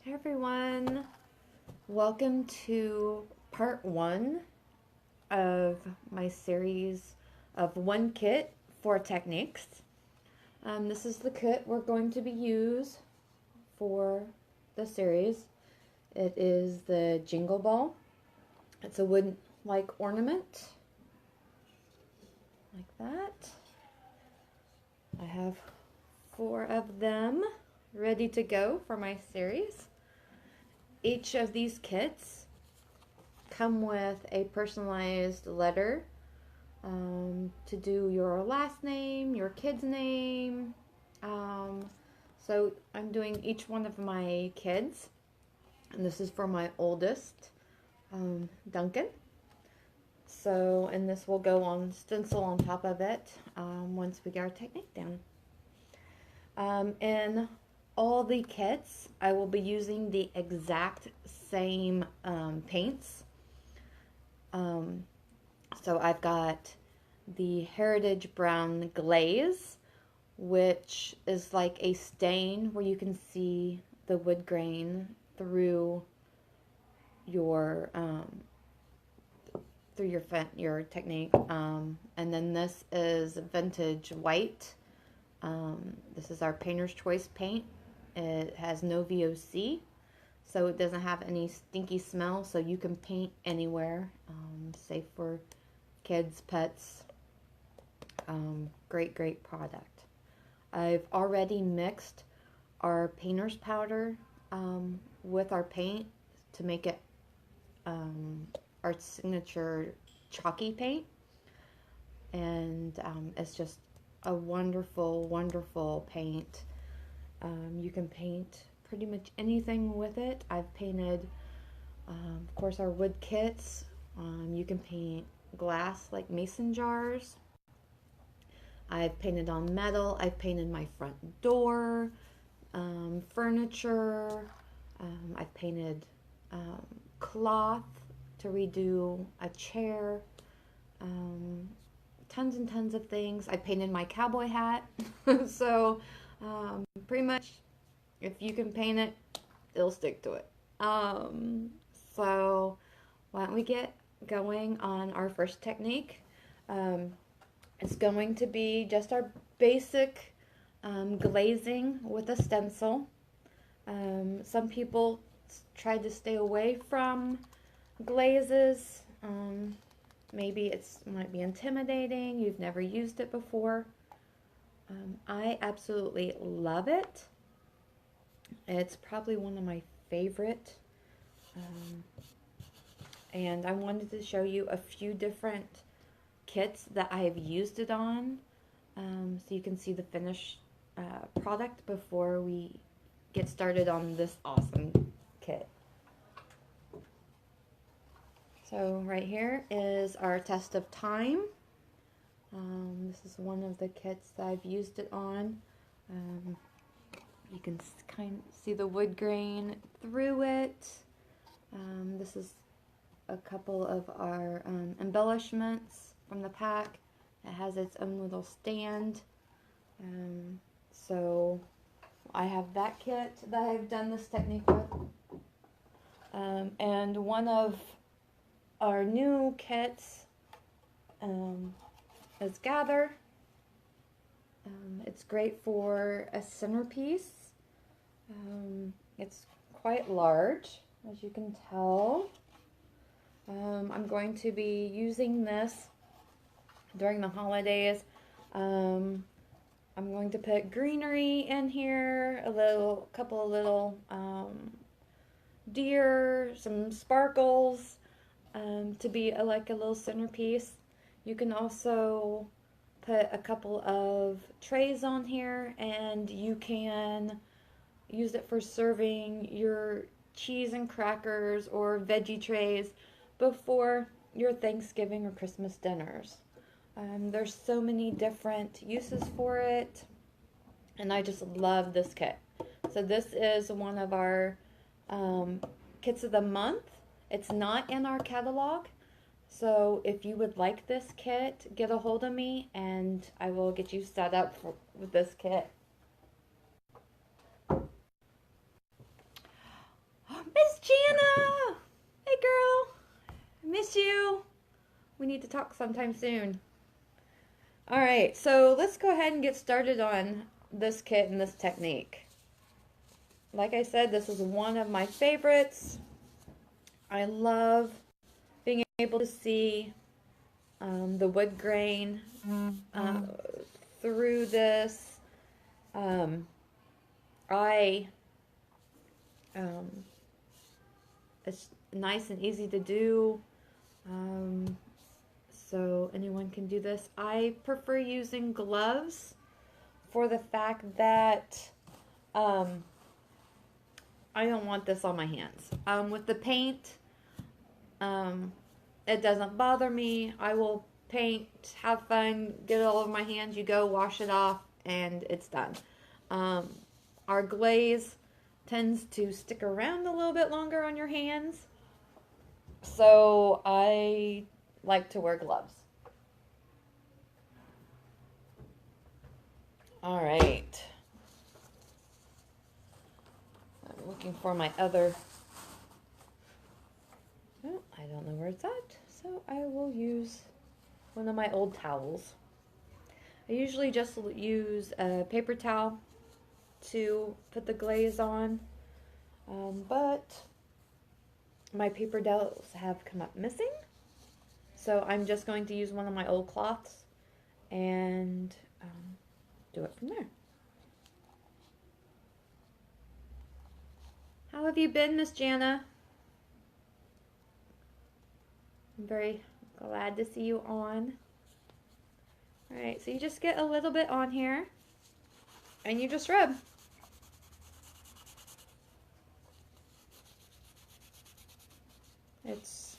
Hey everyone, welcome to part one of my series of one kit, four techniques. This is the kit we're going to be used for the series. It is the Jingle Ball. It's a wood-like ornament, like that. I have four of them ready to go for my series. Each of these kits come with a personalized letter to do your last name, your kid's name. So I'm doing each one of my kids, and this is for my oldest, Duncan. So, and this will go on stencil on top of it once we get our technique down. In all the kits, I will be using the exact same paints. So I've got the Heritage Brown Glaze, which is like a stain where you can see the wood grain through your your technique. And then this is Vintage White. This is our Painter's Choice paint. It has no VOC, so it doesn't have any stinky smell, so you can paint anywhere, safe for kids, pets. Great product. I've already mixed our painter's powder with our paint to make it our signature chalky paint, and it's just a wonderful paint. You can paint pretty much anything with it. I've painted, of course, our wood kits. You can paint glass like mason jars. I've painted on metal. I've painted my front door, furniture. I've painted cloth to redo a chair. Tons and tons of things. I painted my cowboy hat. So pretty much if you can paint it, it'll stick to it. So why don't we get going on our first technique. It's going to be just our basic glazing with a stencil. Some people try to stay away from glazes. Maybe it might be intimidating. You've never used it before. I absolutely love it. It's probably one of my favorite. And I wanted to show you a few different kits that I have used it on, so you can see the finished product before we get started on this awesome kit. So right here is our test of time. This is one of the kits that I've used it on. You can kind of see the wood grain through it. This is a couple of our embellishments from the pack. It has its own little stand. So I have that kit that I've done this technique with. And one of our new kits is Gather. It's great for a centerpiece. It's quite large, as you can tell. I'm going to be using this during the holidays. I'm going to put greenery in here, couple of little deer, some sparkles, to be like a little centerpiece. You can also put a couple of trays on here, and you can use it for serving your cheese and crackers or veggie trays before your Thanksgiving or Christmas dinners. There's so many different uses for it, and I just love this kit. So this is one of our kits of the month. It's not in our catalog, so if you would like this kit, get a hold of me and I will get you set up with this kit. need to talk sometime soon. Alright, so let's go ahead and get started on this kit and this technique. Like I said, this is one of my favorites. I love being able to see the wood grain through this. It's nice and easy to do, so anyone can do this. I prefer using gloves for the fact that I don't want this on my hands. With the paint, it doesn't bother me. I will paint, have fun, get it all over my hands. You go, wash it off, and it's done. Our glaze tends to stick around a little bit longer on your hands, so I like to wear gloves. All right. I'm looking for my other... Oh, I don't know where it's at, so I will use one of my old towels. I usually just use a paper towel to put the glaze on, but my paper towels have come up missing, so I'm just going to use one of my old cloths and do it from there. How have you been, Miss Jana? I'm very glad to see you on. Alright, so you just get a little bit on here and you just rub. It's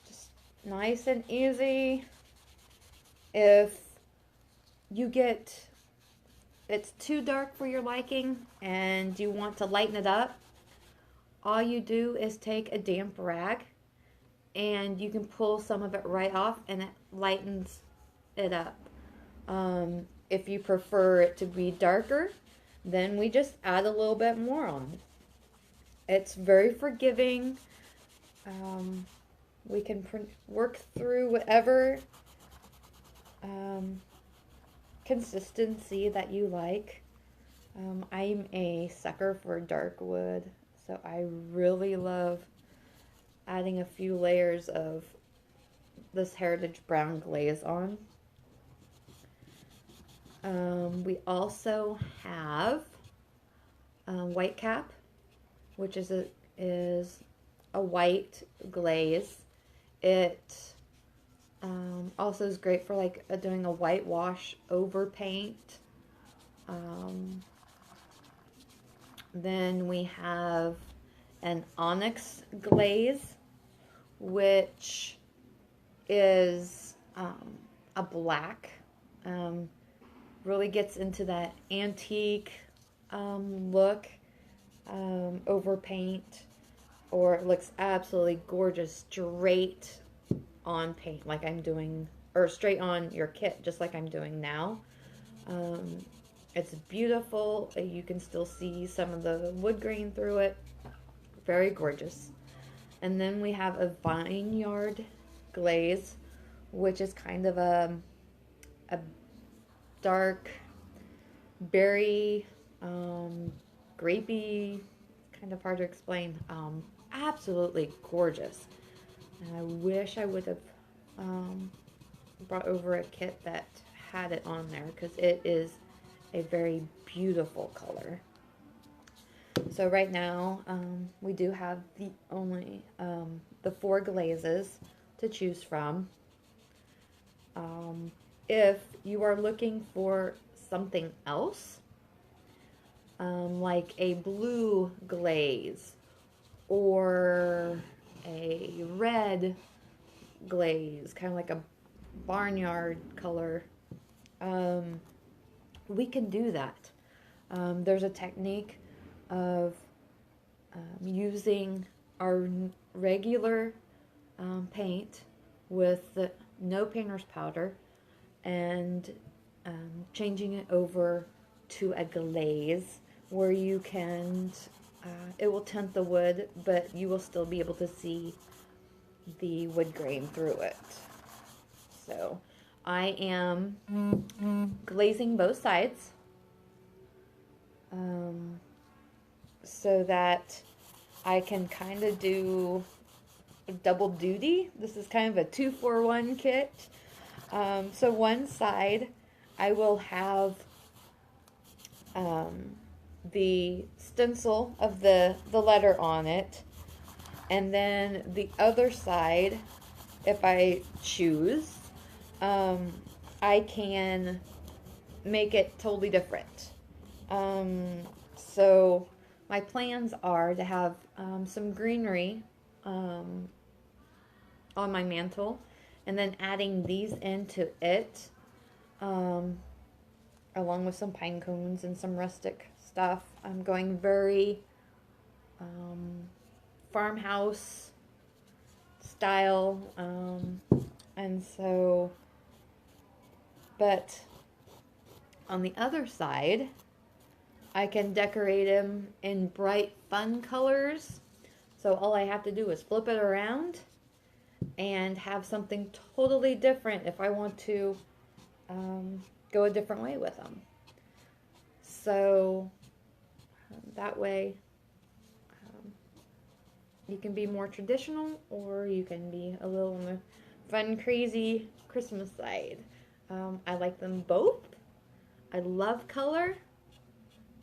just nice and easy. If you get it's too dark for your liking and you want to lighten it up, all you do is take a damp rag and you can pull some of it right off and it lightens it up. If you prefer it to be darker, then we just add a little bit more on. It's very forgiving. We can work through whatever consistency that you like. I'm a sucker for dark wood, so I really love adding a few layers of this Heritage Brown glaze on. We also have White Cap, which is a white glaze. It also is great for like doing a whitewash over paint. Then we have an onyx glaze, which is a black. Really gets into that antique look over paint, or it looks absolutely gorgeous straight on paint like I'm doing, or straight on your kit just like I'm doing now. It's beautiful. You can still see some of the wood grain through it. Very gorgeous. And then we have a vineyard glaze, which is kind of a dark berry, grapey, kind of hard to explain. Absolutely gorgeous. And I wish I would have brought over a kit that had it on there, because it is a very beautiful color. So right now we do have the 4 glazes to choose from. If you are looking for something else, like a blue glaze or a red glaze, kind of like a barnyard color, we can do that. There's a technique of using our regular paint with no painter's powder and changing it over to a glaze where you can, it will tint the wood, but you will still be able to see the wood grain through it. So I am glazing both sides so that I can kind of do double duty. This is kind of a 2-for-1 kit. So one side I will have the stencil of the letter on it, and then the other side, if I choose, I can make it totally different. So my plans are to have some greenery on my mantle, and then adding these into it, along with some pine cones and some rustic stuff. I'm going very farmhouse style, and so, but on the other side, I can decorate them in bright, fun colors. So all I have to do is flip it around and have something totally different if I want to go a different way with them. So that way you can be more traditional, or you can be a little on the fun, crazy Christmas side. I like them both. I love color,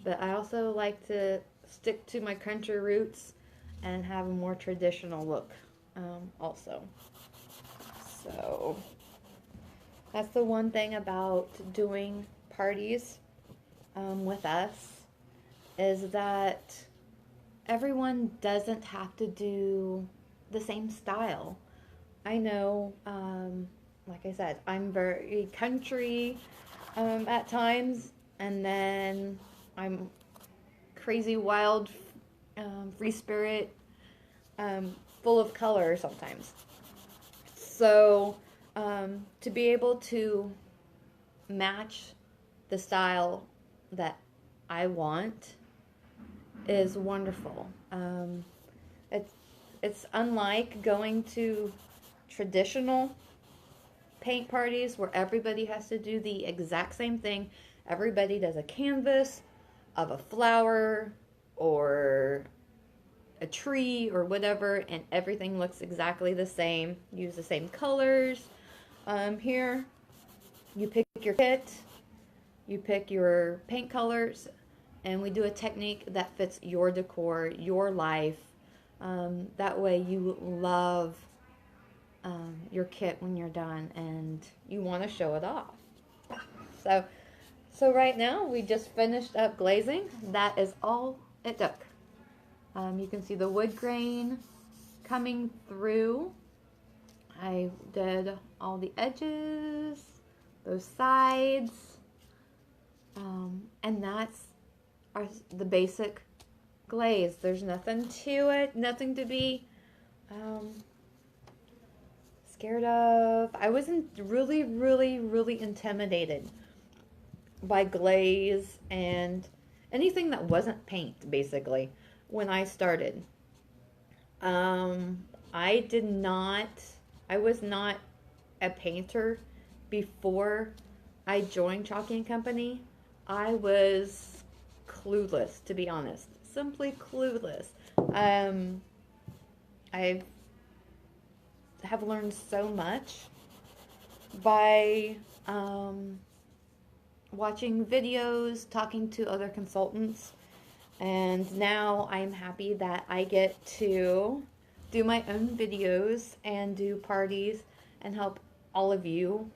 but I also like to stick to my country roots and have a more traditional look also. So that's the one thing about doing parties with us, is that everyone doesn't have to do the same style. I know, like I said, I'm very country at times, and then I'm crazy, wild, free spirit, full of color sometimes. So to be able to match the style that I want is wonderful. It's unlike going to traditional paint parties where everybody has to do the exact same thing. Everybody does a canvas of a flower or a tree or whatever, and everything looks exactly the same. Use the same colors. Here, you pick your kit, you pick your paint colors, and we do a technique that fits your decor, your life. That way you love your kit when you're done, and you want to show it off. So right now we just finished up glazing. That is all it took. You can see the wood grain coming through. I did all the edges, those sides, and that's the basic glaze. There's nothing to it, nothing to be scared of. I wasn't really intimidated by glaze and anything that wasn't paint, basically, when I started. I was not a painter before I joined Chalky and Company. I was clueless, to be honest. Simply clueless. I have learned so much by watching videos, talking to other consultants, and now I'm happy that I get to do my own videos and do parties and help all of you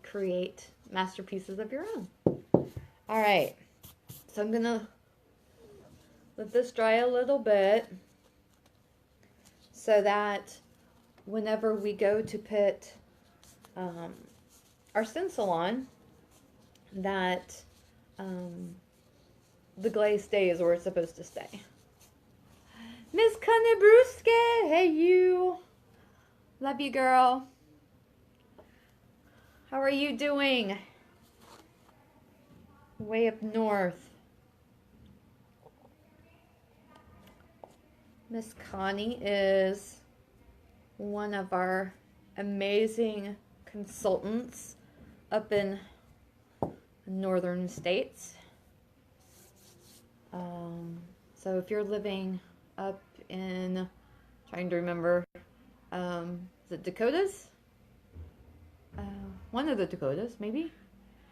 create masterpieces of your own. All right, so I'm gonna let this dry a little bit so that whenever we go to put our stencil on, that the glaze stays where it's supposed to stay. Miss Connie, hey you. Love you, girl. How are you doing? Way up north. Miss Connie is one of our amazing consultants up in northern states. So if you're living up in, trying to remember, the Dakotas? One of the Dakotas, maybe?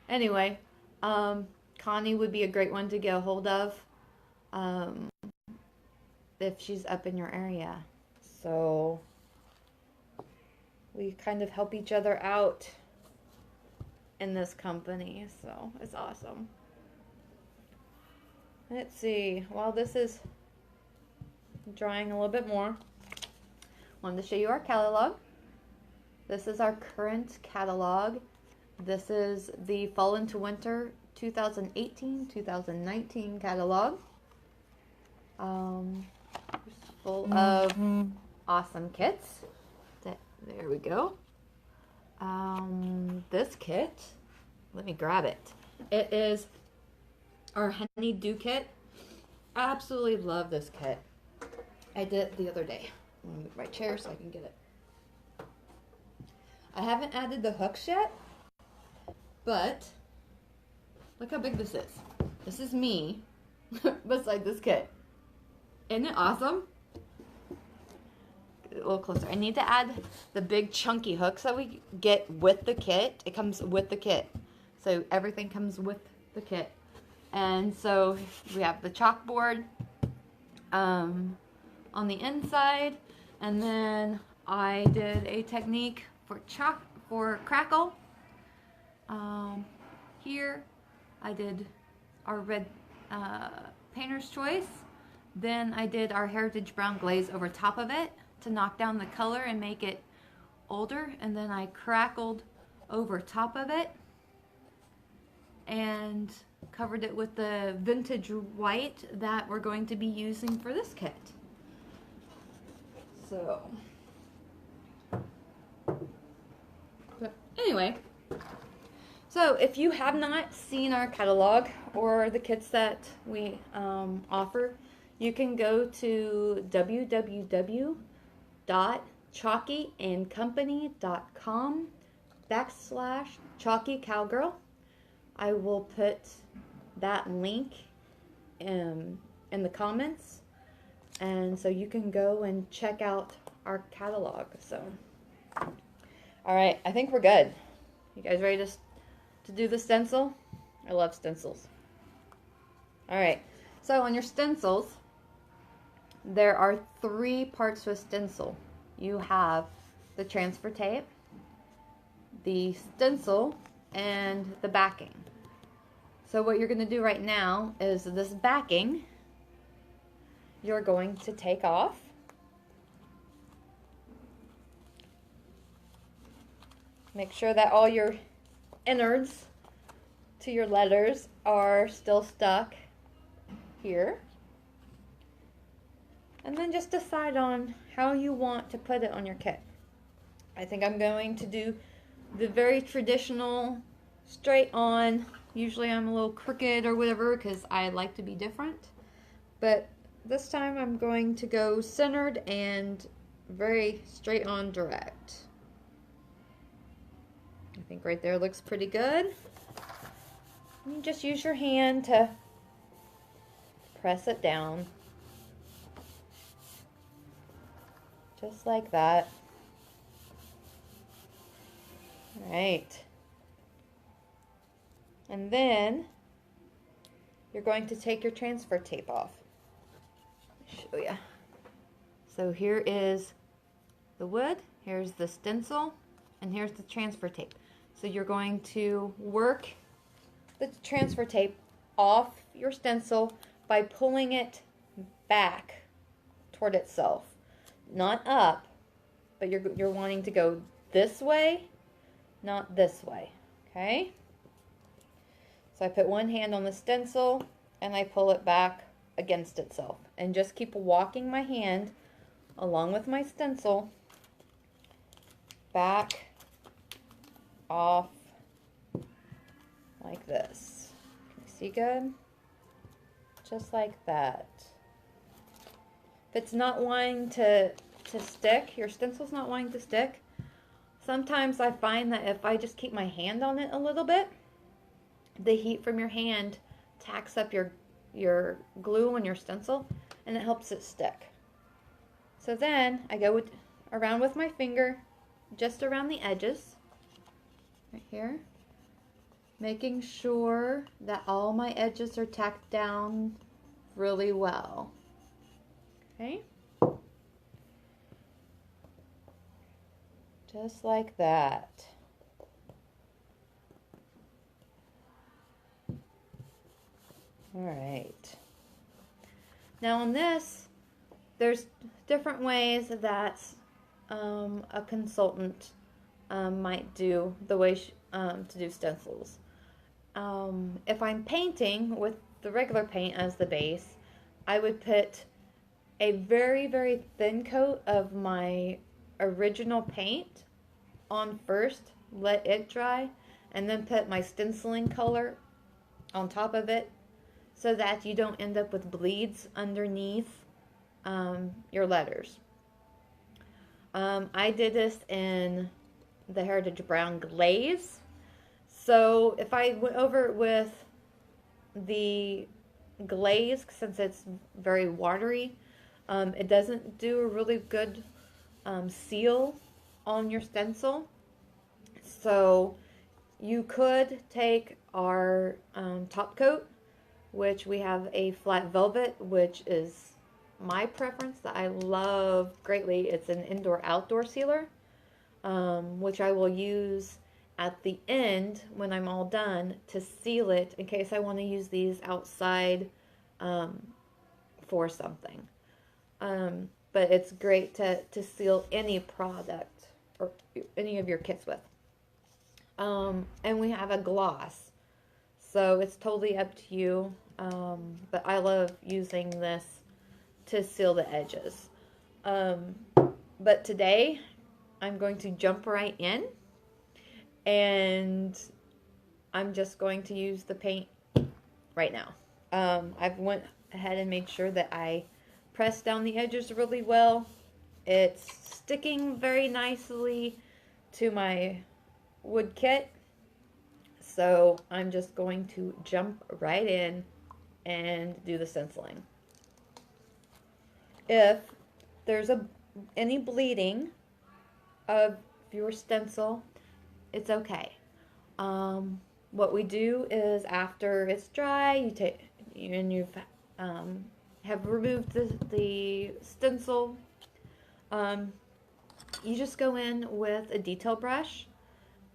Anyway, Connie would be a great one to get a hold of if she's up in your area. So we kind of help each other out in this company, so it's awesome. Let's see, while this is drying a little bit more, I wanted to show you our catalog. This is our current catalog. This is the Fall into Winter 2018-2019 catalog. Full of awesome kits. There we go. This kit, let me grab it. It is our Honey Dew kit. I absolutely love this kit. I did it the other day. I'm gonna move my chair so I can get it. I haven't added the hooks yet, but look how big this is. This is me beside this kit. Isn't it awesome? A little closer. I need to add the big chunky hooks that we get with the kit. It comes with the kit. So everything comes with the kit. And so we have the chalkboard on the inside. And then I did a technique for crackle. Here I did our red painter's choice. Then I did our heritage brown glaze over top of it to knock down the color and make it older, and then I crackled over top of it and covered it with the vintage white that we're going to be using for this kit. So, but anyway, so if you have not seen our catalog or the kits that we offer, you can go to www.chalkyandcompany.com/ChalkyCowgirl. I will put that link in the comments, and so you can go and check out our catalog. So, all right, I think we're good. You guys ready to do the stencil? I love stencils. All right, so on your stencils, there are 3 parts to a stencil. You have the transfer tape, the stencil, and the backing. So what you're going to do right now is this backing, you're going to take off. Make sure that all your innards to your letters are still stuck here. And then just decide on how you want to put it on your kit. I think I'm going to do the very traditional straight on. Usually I'm a little crooked or whatever because I like to be different. But this time I'm going to go centered and very straight on direct. I think right there looks pretty good. You just use your hand to press it down. Just like that. All right. And then you're going to take your transfer tape off. I'll show you. So here is the wood, here's the stencil, and here's the transfer tape. So you're going to work the transfer tape off your stencil by pulling it back toward itself. Not up, but you're wanting to go this way, not this way, okay? So I put one hand on the stencil and I pull it back against itself and just keep walking my hand along with my stencil back, off, like this. Can you see good? Just like that. If it's not wanting to to stick, your stencil's not wanting to stick, sometimes I find that if I just keep my hand on it a little bit, the heat from your hand tacks up your glue on your stencil and it helps it stick. So then I go around with my finger just around the edges right here, making sure that all my edges are tacked down really well. Okay, just like that. All right. Now on this, there's different ways that a consultant might do the way to do stencils. If I'm painting with the regular paint as the base, I would put a very, very thin coat of my original paint on first, let it dry, and then put my stenciling color on top of it so that you don't end up with bleeds underneath your letters. I did this in the Heritage Brown glaze. So if I went over it with the glaze, since it's very watery, it doesn't do a really good seal on your stencil. So you could take our top coat, which we have a flat velvet, which is my preference that I love greatly. It's an indoor-outdoor sealer, which I will use at the end when I'm all done to seal it in case I want to use these outside for something. But it's great to seal any product or any of your kits with. And we have a gloss, so it's totally up to you. But I love using this to seal the edges. But today I'm going to jump right in, and I'm just going to use the paint right now. I've went ahead and made sure that I pressed down the edges really well. It's sticking very nicely to my wood kit, so I'm just going to jump right in and do the stenciling. If there's any bleeding of your stencil, it's okay. What we do is after it's dry, you have removed the stencil, you just go in with a detail brush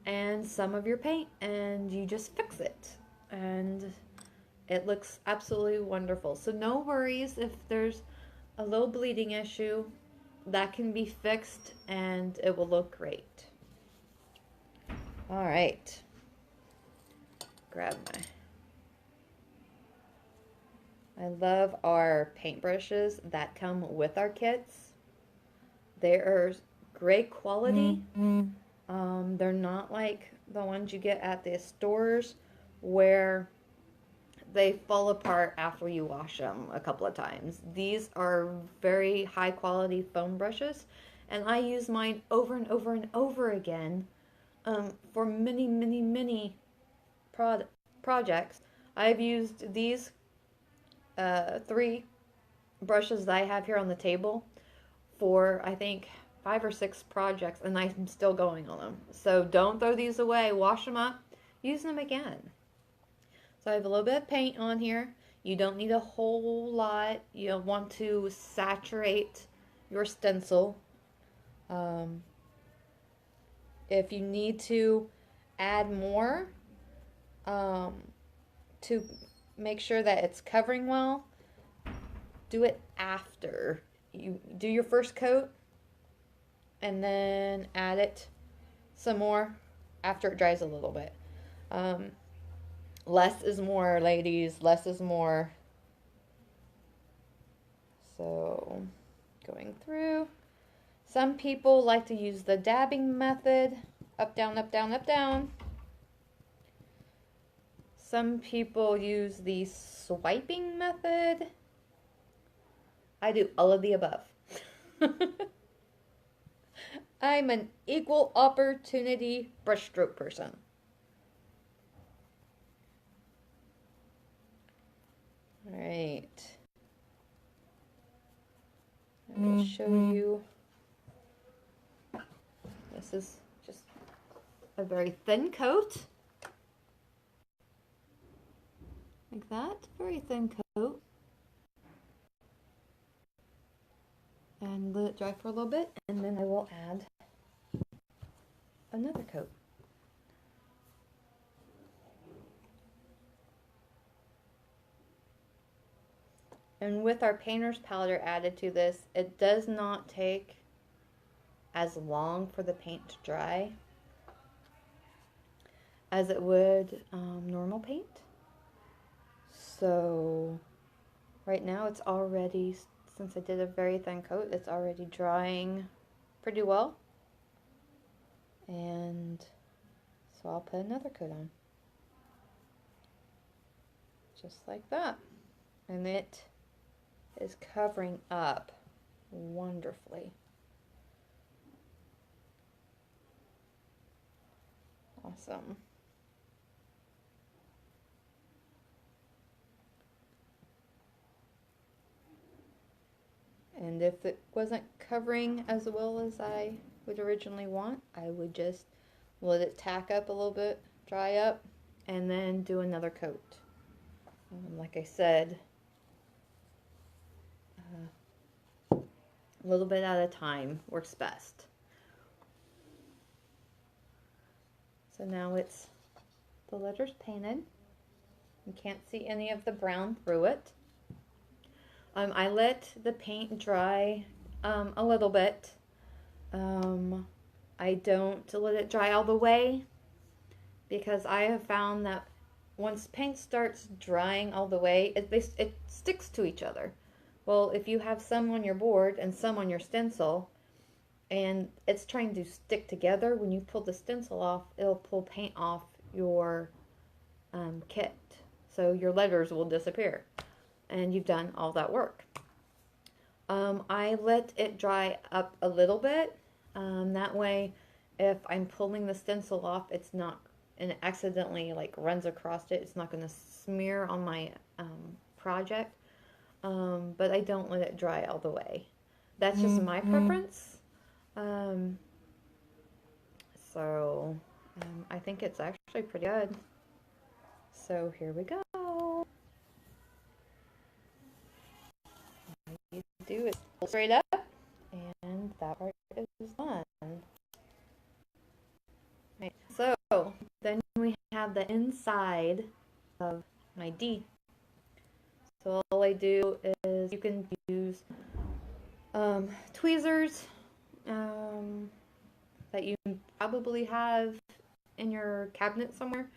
and some of your paint and you just fix it, and it looks absolutely wonderful. So no worries if there's a little bleeding issue. That can be fixed and it will look great. All right, grab I love our paintbrushes that come with our kits. They are great quality. They're not like the ones you get at the stores where they fall apart after you wash them a couple of times. These are very high quality foam brushes, and I use mine over and over and over again for many projects. I've used these 3 brushes that I have here on the table for, I think, 5 or 6 projects, and I'm still going on them. So don't throw these away. Wash them up. Use them again. So I have a little bit of paint on here. You don't need a whole lot. You want to saturate your stencil. If you need to add more to make sure that it's covering well, do it after you do your first coat, and then add it some more after it dries a little bit. Less is more, ladies. Less is more. So, going through. Some people like to use the dabbing method. Up, down, up, down, up, down. Some people use the swiping method. I do all of the above. I'm an equal opportunity brushstroke person. All right. I will show you. This is just a very thin coat. Like that, very thin coat. And let it dry for a little bit, and then I will add another coat. And with our painter's powder added to this, it does not take as long for the paint to dry as it would normal paint. So right now it's already, since I did a very thin coat, it's already drying pretty well. And so I'll put another coat on. Just like that. And it is covering up wonderfully. Awesome. And if it wasn't covering as well as I would originally want, I would just let it tack up a little bit, dry up, and then do another coat. Like I said, a little bit at a time works best. So now it's, the letters painted. You can't see any of the brown through it. I let the paint dry a little bit. I don't let it dry all the way, because I have found that once paint starts drying all the way, it sticks to each other. Well, if you have some on your board and some on your stencil, and it's trying to stick together, when you pull the stencil off, it'll pull paint off your kit. So your letters will disappear, and you've done all that work. I let it dry up a little bit. That way, if I'm pulling the stencil off, it's not, and it accidentally like runs across it, it's not going to smear on my project. But I don't let it dry all the way. That's just my preference. So I think it's actually pretty good. So here we go. All you do is pull straight up, and that part is done. Right. So then we have the inside of my D. So all I do is, you can use tweezers that you probably have in your cabinet somewhere.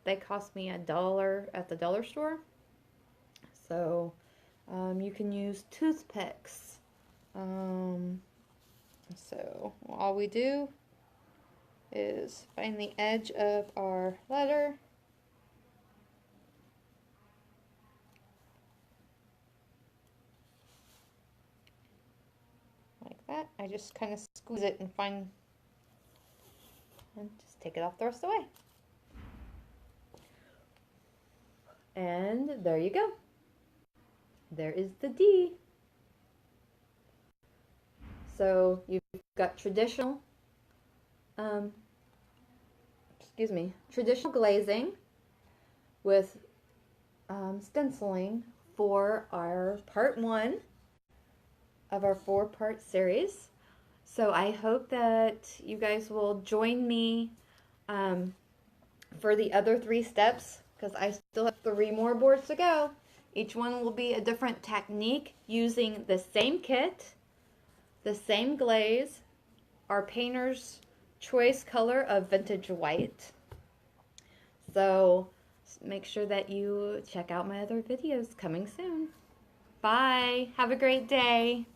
They cost me $1 at the dollar store. So you can use toothpicks. So all we do is find the edge of our letter, like that. I just kind of squeeze it and just take it off the rest of the way. And there you go. There is the D. So you've got traditional, traditional glazing with stenciling for our part 1 of our 4-part series. So I hope that you guys will join me for the other 3 steps, because I still have 3 more boards to go. Each one will be a different technique using the same kit, the same glaze, our painter's choice color of vintage white. So make sure that you check out my other videos coming soon. Bye. Have a great day.